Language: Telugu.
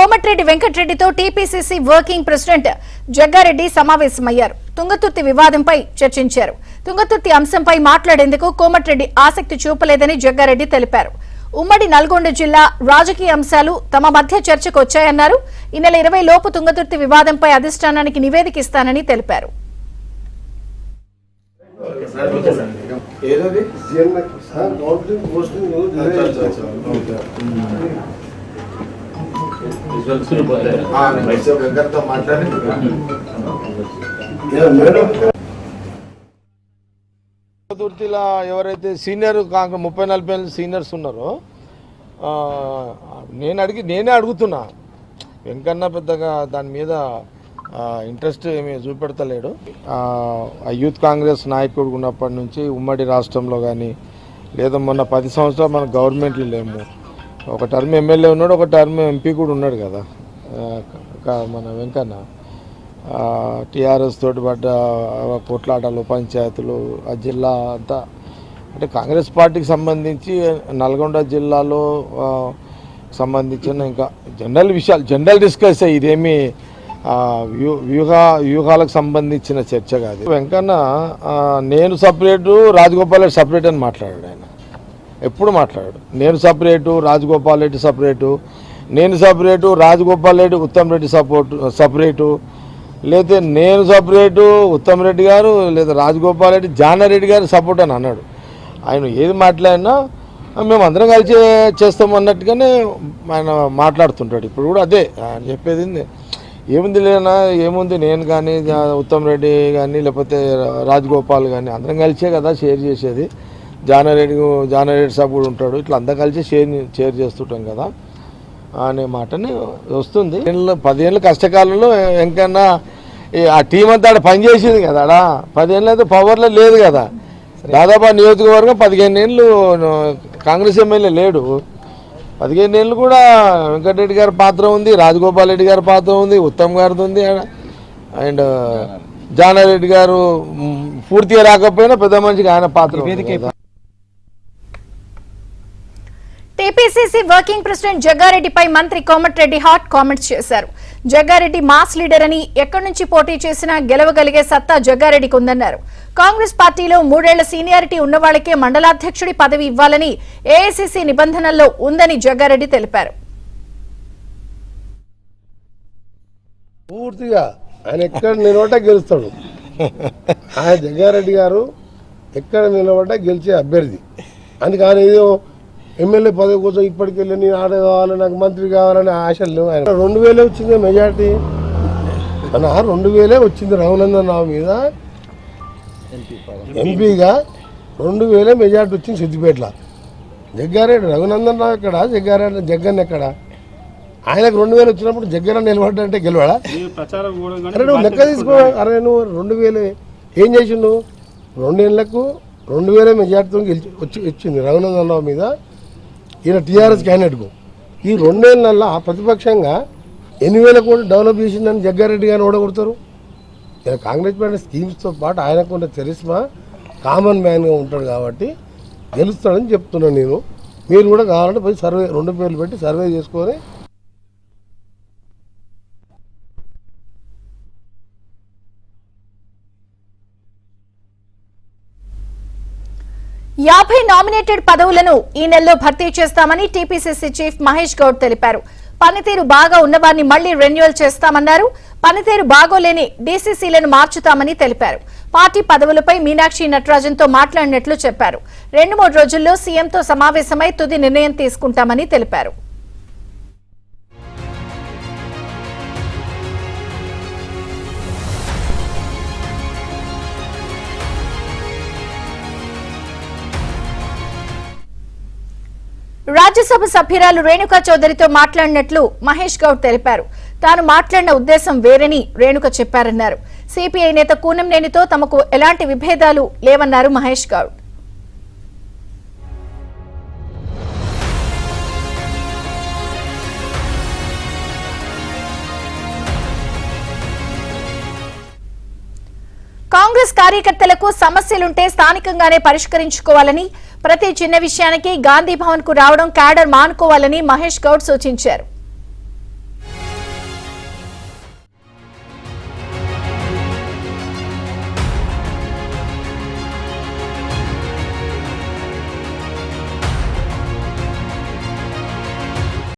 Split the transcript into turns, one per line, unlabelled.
కోమటిరెడ్డి వెంకటరెడ్డితో టీపీసీసీ వర్కింగ్ ప్రెసిడెంట్ జగ్గారెడ్డి సమావేశమయ్యారు. తుంగతుర్తి వివాదంపై చర్చించారు. తుంగతుర్తి అంశంపై మాట్లాడేందుకు కోమటిరెడ్డి ఆసక్తి చూపలేదని జగ్గారెడ్డి తెలిపారు. ఉమ్మడి నల్గొండ జిల్లా రాజకీయ అంశాలు తమ మధ్య చర్చకు వచ్చాయన్నారు. ఈ నెల 20 లోపు తుంగతుర్తి వివాదంపై అధిష్టానానికి నివేదిక ఇస్తానని తెలిపారు.
తుంగతుర్తిలో ఎవరైతే సీనియర్ 30-40 ఏళ్ళ సీనియర్స్ ఉన్నారో నేనే అడుగుతున్నా. వెంకన్న పెద్దగా దాని మీద ఇంట్రెస్ట్ ఏమీ చూపెడతలేడు. యూత్ కాంగ్రెస్ నాయకుడు ఉన్నప్పటి నుంచి ఉమ్మడి రాష్ట్రంలో కానీ లేదా మొన్న 10 సంవత్సరాలు మన గవర్నమెంట్లో లేము. ఒక టర్మ్ ఎమ్మెల్యే ఉన్నాడు, ఒక టర్మ్ ఎంపీ కూడా ఉన్నాడు కదా మన వెంకన్న. టీఆర్ఎస్ తోటి పడ్డ కొట్లాటలు, పంచాయతీలు, ఆ జిల్లా అంతా అంటే కాంగ్రెస్ పార్టీకి సంబంధించి నల్గొండ జిల్లాలో సంబంధించిన ఇంకా జనరల్ విషయాలు జనరల్ డిస్కస్ ఇదేమి వ్యూహాలకు సంబంధించిన చర్చ కాదు. వెంకన్న నేను సపరేటు, రాజగోపాల్ రెడ్డి సపరేట్ అని మాట్లాడాడు. ఆయన ఎప్పుడు మాట్లాడాడు నేను సపరేటు, రాజగోపాల్ రెడ్డి సపరేటు, నేను సపరేటు, రాజగోపాల్ రెడ్డి ఉత్తమ్ రెడ్డి సపరేటు, లేదా నేను సపరేటు, ఉత్తమ్ రెడ్డి గారు లేదా రాజగోపాల్ రెడ్డి జానారెడ్డి గారు సపోర్ట్ అని అన్నాడు. ఆయన ఏది మాట్లాడినా మేము అందరం కలిసి చేస్తామన్నట్టుగానే ఆయన మాట్లాడుతుంటాడు. ఇప్పుడు కూడా అదే ఆయన చెప్పేది. ఏముంది లేనా, ఏముంది నేను కానీ ఉత్తమ్ రెడ్డి కానీ లేకపోతే రాజగోపాల్ కానీ అందరం కలిసే కదా షేర్ చేసేది. జానారెడ్డి సపోర్ట్ ఉంటాడు, ఇట్లా అందరం కలిసి షేర్ చేస్తుంటాం కదా అనే మాటని వస్తుంది. 10 ఏళ్ళ కష్టకాలంలో ఎంకన్నా ఆ టీం అంతా ఆడ పనిచేసింది కదా. ఆడ 10 ఏళ్ళు అయితే పవర్లో లేదు కదా. దాదాపు నియోజకవర్గం 15 ఏళ్ళు కాంగ్రెస్ ఎమ్మెల్యే లేడు. 15 ఏళ్ళు కూడా వెంకటరెడ్డి గారి పాత్ర ఉంది, రాజగోపాల్ రెడ్డి గారి పాత్ర ఉంది, ఉత్తమ్ గారిది ఉంది, అండ్ జానారెడ్డి గారు పూర్తిగా రాకపోయినా పెద్ద మనిషికి ఆయన పాత్ర ఉంది.
టీపీసీసీ వర్కింగ్ ప్రెసిడెంట్ జగ్గారెడ్డిపై మంత్రి కోమటిరెడ్డి హాట్ కామెంట్స్ చేశారు. జగ్గారెడ్డి మాస్ లీడర్ అని, ఎక్కడి నుంచి పోటీ చేసినా గెలవగలిగే సత్తా జగ్గారెడ్డికి ఉందన్నారు. కాంగ్రెస్ పార్టీలో 3 ఏళ్ల సీనియారిటీ ఉన్న వాళ్లకే మండలాధ్యక్షుడి పదవి ఇవ్వాలని ఏఐసీసీ నిబంధనల్లో ఉందని జగ్గారెడ్డి తెలిపారు.
పూర్తిగా ఆయన ఎక్కడ నిలబడ్డా గెలుస్తాడు. ఆయన జగ్గారెడ్డి గారు ఎక్కడ నిలబడ్డా గెలిచే అభ్యర్థి. అందుకని ఏదో ఎమ్మెల్యే పదవి కోసం ఇప్పటికెళ్ళి నేను ఆడ కావాలి, నాకు మంత్రి కావాలని ఆశలు లేవు. ఆయన 2000 వచ్చింది మెజార్టీ. మన 2000 వచ్చింది రఘునందన్ రావు మీద ఎంపీగా. 2000 మెజార్టీ వచ్చింది సిద్దిపేటలో. జగ్గారెడ్డి రఘునందన్ రావు ఎక్కడ, జగన్ ఎక్కడ? ఆయనకు 2000 వచ్చినప్పుడు జగ్గన్న నిలబడ్డంటే గెలవాడా? అరే నువ్వు లెక్క తీసుకో. అరే నువ్వు 2000 ఏం చేసి నువ్వు 2 ఏళ్లకు 2000 మెజార్టీతో వచ్చింది రఘునందన్ రావు మీద. ఈయన టీఆర్ఎస్ క్యాండిడేట్కు ఈ 2 ఏళ్ళల్లో ప్రతిపక్షంగా 8000 కోట్లు డెవలప్ చేసిందని జగ్గారెడ్డి గారిని ఓడగొడతారు. ఇలా కాంగ్రెస్ పార్టీ స్కీమ్స్తో పాటు ఆయనకున్న చరిస్మా కామన్ మ్యాన్గా ఉంటాడు కాబట్టి గెలుస్తాడని చెప్తున్నాను నేను. మీరు కూడా కావాలంటే పోయి సర్వే 2 పేర్లు పెట్టి సర్వే చేసుకొని
యాభై నామినేటెడ్ పదవులను ఈ నెలలో భర్తీ చేస్తామని టీపీసీసీ చీఫ్ మహేష్ గౌడ్ తెలిపారు. పనితీరు బాగా ఉన్నవారిని మళ్లీ రెన్యువల్ చేస్తామన్నారు. పనితీరు బాగోలేని డీసీసీలను మార్చుతామని తెలిపారు. పార్టీ పదవులపై మీనాక్షి నటరాజన్తో మాట్లాడినట్లు చెప్పారు. 2-3 రోజుల్లో సీఎంతో సమావేశమై తుది నిర్ణయం తీసుకుంటామని తెలిపారు. రాజ్యసభ సభ్యురాలు రేణుకా చౌదరితో మాట్లాడినట్లు మహేష్ గౌడ్ తెలిపారు. తాను మాట్లాడిన ఉద్దేశం వేరని రేణుక చెప్పారన్నారు. సిపిఐ నేత కూనంనేనితో తమకు ఎలాంటి విభేదాలు లేవన్నారు మహేష్ గౌడ్. కాంగ్రెస్ కార్యకర్తలకు సమస్యలుంటే స్థానికంగానే పరిష్కరించుకోవాలని, ప్రతి చిన్న విషయానికి గాంధీ భవన్ కు రావడం క్యాడర్ మానుకోవాలని మహేష్ గౌడ్ సూచించారు.